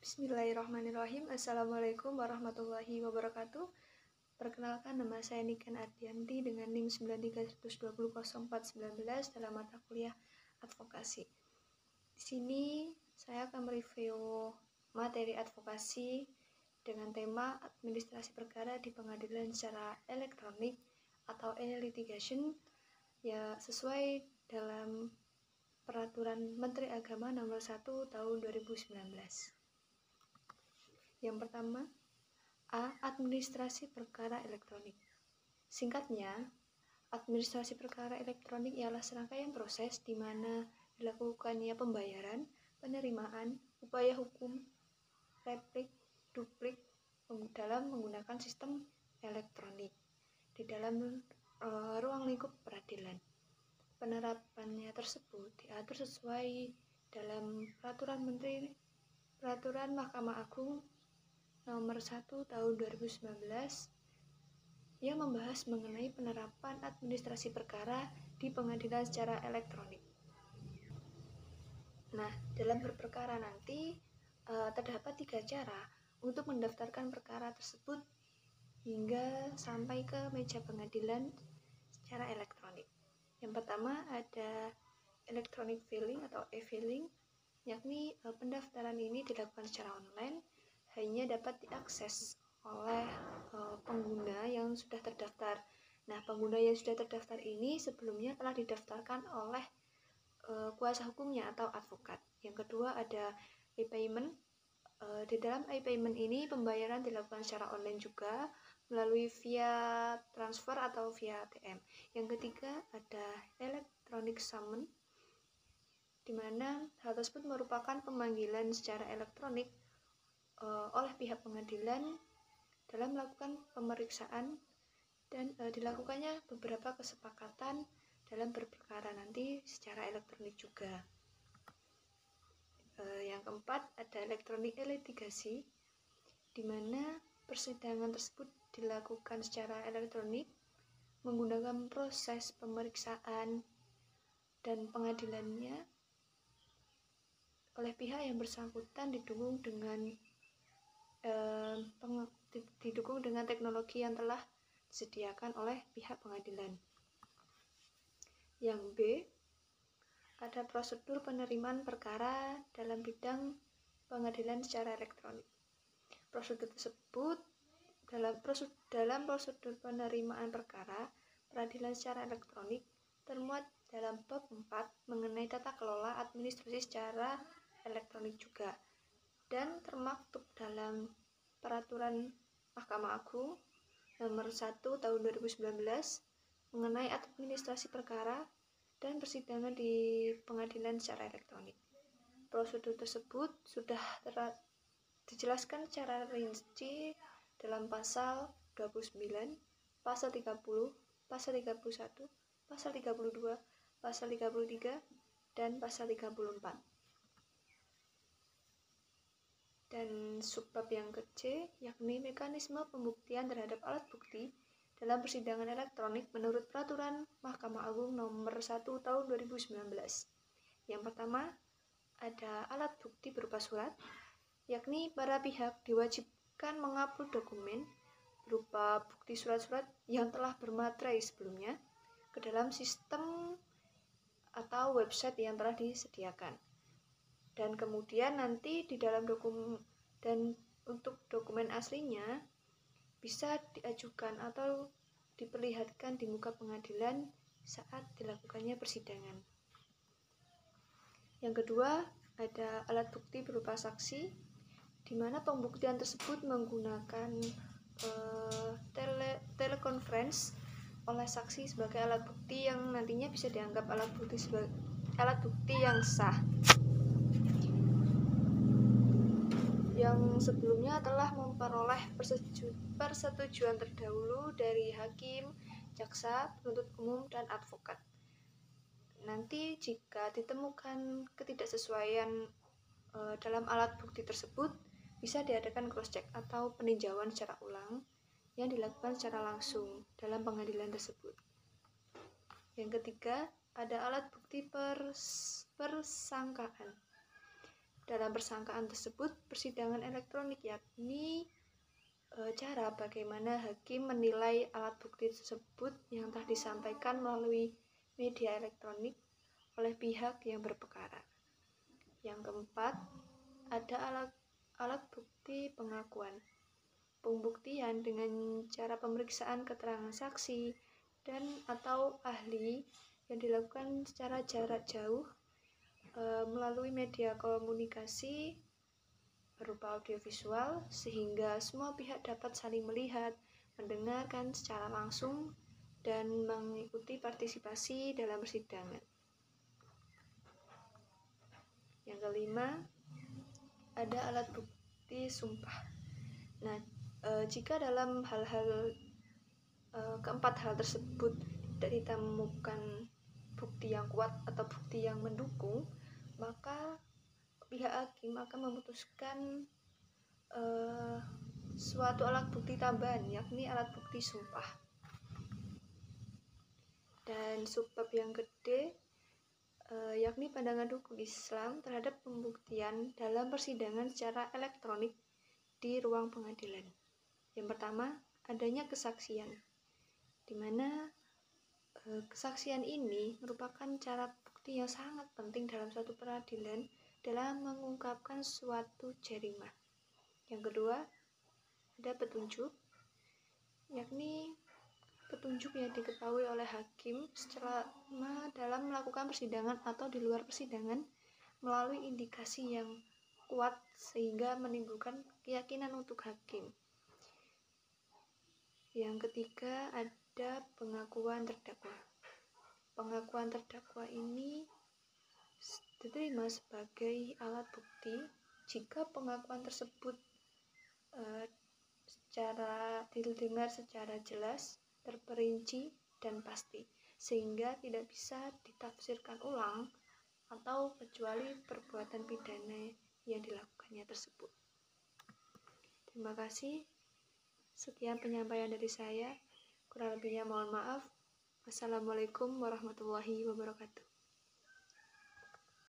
Bismillahirrahmanirrahim. Assalamualaikum warahmatullahi wabarakatuh. Perkenalkan, nama saya Niken Ardianti dengan NIM 93120419 dalam mata kuliah advokasi. Di sini saya akan mereview materi advokasi dengan tema administrasi perkara di pengadilan secara elektronik atau e-litigation, ya sesuai dalam Peraturan Menteri Agama Nomor 1 Tahun 2019. Yang pertama, A. Administrasi perkara elektronik. Singkatnya, administrasi perkara elektronik ialah serangkaian proses di mana dilakukannya pembayaran, penerimaan, upaya hukum, replik, duplik dalam menggunakan sistem elektronik di dalam ruang lingkup peradilan. Penerapannya tersebut diatur sesuai dalam Peraturan Mahkamah Agung Nomor 1 Tahun 2019 yang membahas mengenai penerapan administrasi perkara di pengadilan secara elektronik. Nah, dalam berperkara nanti terdapat 3 cara untuk mendaftarkan perkara tersebut hingga sampai ke meja pengadilan secara elektronik. Yang pertama ada electronic filing atau e-filing, yakni pendaftaran ini dilakukan secara online, hanya dapat diakses oleh pengguna yang sudah terdaftar. Nah, pengguna yang sudah terdaftar ini sebelumnya telah didaftarkan oleh kuasa hukumnya atau advokat. Yang kedua ada e-payment. Di dalam e-payment ini pembayaran dilakukan secara online juga melalui via transfer atau via ATM. Yang ketiga ada electronic summon, di mana hal tersebut merupakan pemanggilan secara elektronik oleh pihak pengadilan dalam melakukan pemeriksaan dan dilakukannya beberapa kesepakatan dalam berperkara nanti secara elektronik juga. Yang keempat ada elektronik litigasi, di mana persidangan tersebut dilakukan secara elektronik menggunakan proses pemeriksaan dan pengadilannya oleh pihak yang bersangkutan didukung dengan teknologi yang telah disediakan oleh pihak pengadilan. Yang B, ada prosedur penerimaan perkara dalam bidang pengadilan secara elektronik. Prosedur tersebut dalam prosedur penerimaan perkara peradilan secara elektronik termuat dalam bab 4 mengenai tata kelola administrasi secara elektronik juga, dan termaktub dalam Peraturan Mahkamah Agung Nomor 1 Tahun 2019 mengenai administrasi perkara dan persidangan di pengadilan secara elektronik. Prosedur tersebut sudah dijelaskan secara rinci dalam pasal 29, pasal 30, pasal 31, pasal 32, pasal 33, dan pasal 34. Dan subbab yang ke-C, yakni mekanisme pembuktian terhadap alat bukti dalam persidangan elektronik menurut Peraturan Mahkamah Agung Nomor 1 Tahun 2019. Yang pertama, ada alat bukti berupa surat, yakni para pihak diwajibkan mengupload dokumen berupa bukti surat-surat yang telah bermaterai sebelumnya ke dalam sistem atau website yang telah disediakan. Dan kemudian nanti di dalam untuk dokumen aslinya bisa diajukan atau diperlihatkan di muka pengadilan saat dilakukannya persidangan. Yang kedua, ada alat bukti berupa saksi, di mana pembuktian tersebut menggunakan telekonferensi oleh saksi sebagai alat bukti yang nantinya bisa dianggap alat bukti yang sah, yang sebelumnya telah memperoleh persetujuan terdahulu dari hakim, jaksa, penuntut umum, dan advokat. Nanti jika ditemukan ketidaksesuaian dalam alat bukti tersebut, bisa diadakan cross-check atau peninjauan secara ulang yang dilakukan secara langsung dalam pengadilan tersebut. Yang ketiga, ada alat bukti persangkaan. dalam persangkaan tersebut persidangan elektronik, yakni cara bagaimana hakim menilai alat bukti tersebut yang telah disampaikan melalui media elektronik oleh pihak yang berperkara. Yang keempat, ada alat bukti pengakuan. Pembuktian dengan cara pemeriksaan keterangan saksi dan atau ahli yang dilakukan secara jarak jauh melalui media komunikasi berupa audiovisual, sehingga semua pihak dapat saling melihat, mendengarkan secara langsung, dan mengikuti partisipasi dalam persidangan. Yang kelima, ada alat bukti sumpah. Nah, jika dalam keempat hal tersebut tidak ditemukan bukti yang kuat atau bukti yang mendukung, maka pihak hakim akan memutuskan suatu alat bukti tambahan, yakni alat bukti sumpah. Dan subbab yang gede, yakni pandangan hukum Islam terhadap pembuktian dalam persidangan secara elektronik di ruang pengadilan. Yang pertama, adanya kesaksian, di mana kesaksian ini merupakan cara bukti yang sangat penting dalam suatu peradilan dalam mengungkapkan suatu jarima. Yang kedua, ada petunjuk, yakni petunjuk yang diketahui oleh hakim selama dalam melakukan persidangan atau di luar persidangan melalui indikasi yang kuat sehingga menimbulkan keyakinan untuk hakim. Yang ketiga, ada pengakuan terdakwa. Pengakuan terdakwa ini diterima sebagai alat bukti jika pengakuan tersebut didengar secara jelas, terperinci, dan pasti, sehingga tidak bisa ditafsirkan ulang atau kecuali perbuatan pidana yang dilakukannya tersebut. Terima kasih. Sekian penyampaian dari saya. Kurang lebihnya mohon maaf. Wassalamualaikum warahmatullahi wabarakatuh.